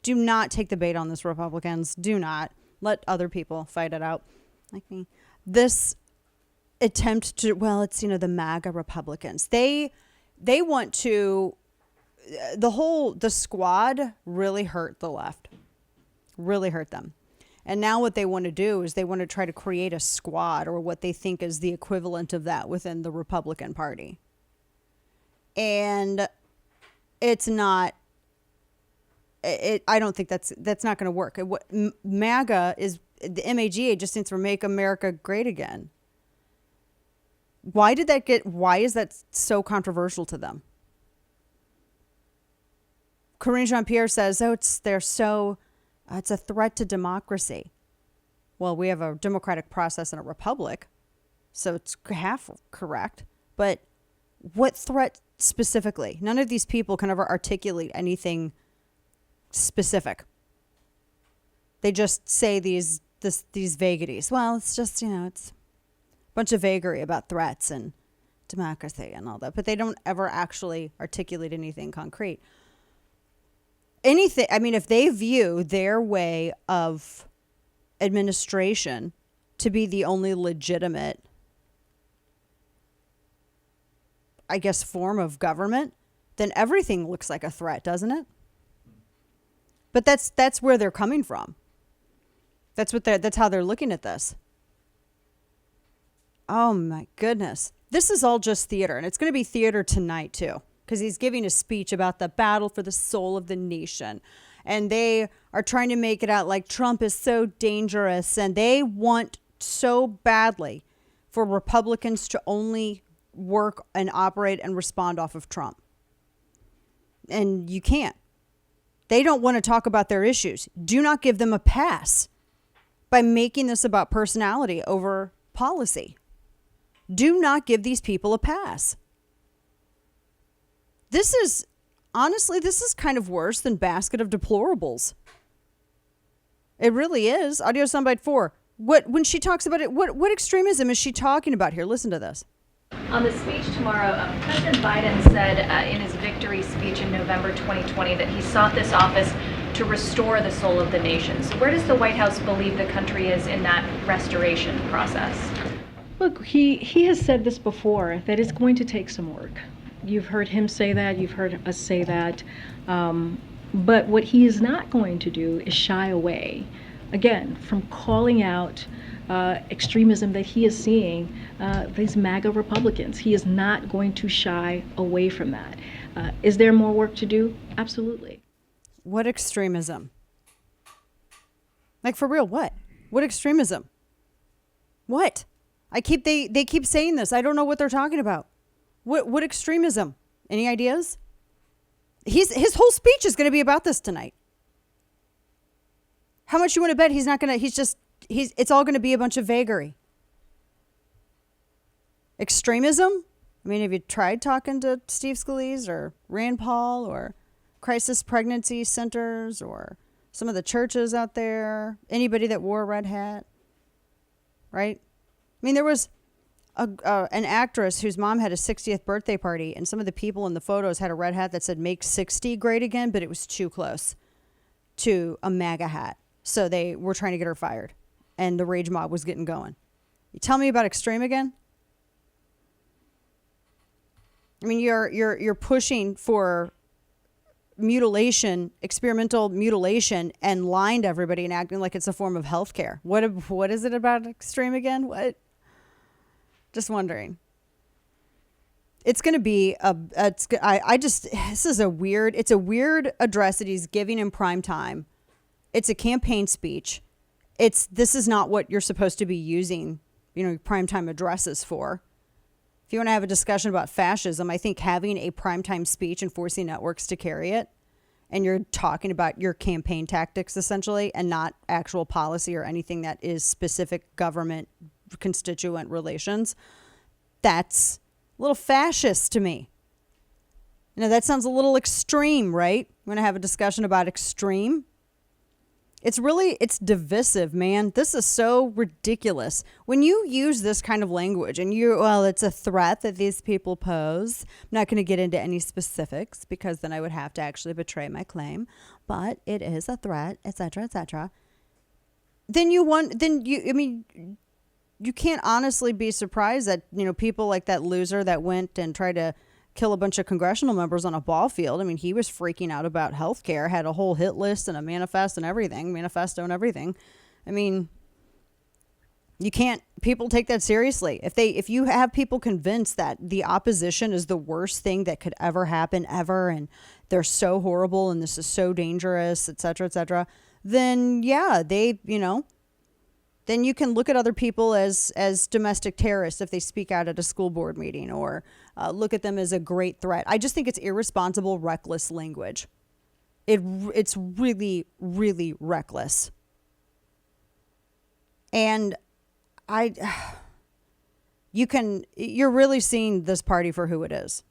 Do not take the bait on this, Republicans. Do not. Let other people fight it out, like me. This attempt to, well, it's, the MAGA Republicans. They want to, the squad really hurt the left. Really hurt them. And now what they want to do is they want to try to create a squad, or what they think is the equivalent of that, within the Republican Party. And it's not, I don't think that's not going to work. MAGA is, the MAGA just stands for Make America Great Again. Why is that so controversial to them? Corinne Jean-Pierre says, it's a threat to democracy. Well, we have a democratic process in a republic, so it's half correct. But what threat specifically? None of these people can ever articulate anything specific. They just say these vagaries. Well, it's just, it's a bunch of vagary about threats and democracy and all that, but they don't ever actually articulate anything concrete. If they view their way of administration to be the only legitimate, I guess, form of government, then everything looks like a threat, doesn't it? But that's where they're coming from. That's how they're looking at this. Oh my goodness. This is all just theater, and it's going to be theater tonight too, because he's giving a speech about the battle for the soul of the nation. And they are trying to make it out like Trump is so dangerous, and they want so badly for Republicans to only work and operate and respond off of Trump. And you can't. They don't want to talk about their issues. Do not give them a pass by making this about personality over policy. Do not give these people a pass. This is kind of worse than Basket of Deplorables. It really is. Audio soundbite 4. When she talks about it, what extremism is she talking about here? Listen to this. On the speech tomorrow, President Biden said in his victory speech in November 2020 that he sought this office to restore the soul of the nation. So where does the White House believe the country is in that restoration process? Look, he has said this before, that it's going to take some work. You've heard him say that. You've heard us say that. But what he is not going to do is shy away, again, from calling out extremism that he is seeing, these MAGA Republicans. He is not going to shy away from that. Is there more work to do? Absolutely. What extremism? Like, for real, what? What extremism? What? They keep saying this. I don't know what they're talking about. What extremism? Any ideas? His whole speech is going to be about this tonight. How much you want to bet it's all going to be a bunch of vagary. Extremism? I mean, have you tried talking to Steve Scalise or Rand Paul or crisis pregnancy centers or some of the churches out there? Anybody that wore a red hat? Right? I mean, there was an actress whose mom had a 60th birthday party, and some of the people in the photos had a red hat that said "Make 60 Great Again," but it was too close to a MAGA hat. So they were trying to get her fired, and the rage mob was getting going. You tell me about extreme again? I mean, you're pushing for mutilation, experimental mutilation, and lying to everybody and acting like it's a form of healthcare. What is it about extreme again? What? Just wondering. It's going to be this is a weird address that he's giving in prime time. It's a campaign speech. This is not what you're supposed to be using, primetime addresses for. If you want to have a discussion about fascism, I think having a primetime speech and forcing networks to carry it, and you're talking about your campaign tactics essentially, and not actual policy or anything that is specific government constituent relations, that's a little fascist to me. That sounds a little extreme, right? You want to have a discussion about extreme? It's divisive, man. This is so ridiculous. When you use this kind of language and it's a threat that these people pose. I'm not going to get into any specifics because then I would have to actually betray my claim, but it is a threat, etc., etc. You can't honestly be surprised that, people like that loser that went and tried to kill a bunch of congressional members on a ball field. I mean, he was freaking out about healthcare, had a whole hit list and a manifesto and everything. I mean, people take that seriously. If you have people convinced that the opposition is the worst thing that could ever happen ever, and they're so horrible and this is so dangerous, et cetera, then yeah, then you can look at other people as domestic terrorists if they speak out at a school board meeting, or look at them as a great threat. I just think it's irresponsible, reckless language. It's really, really reckless. And you're really seeing this party for who it is.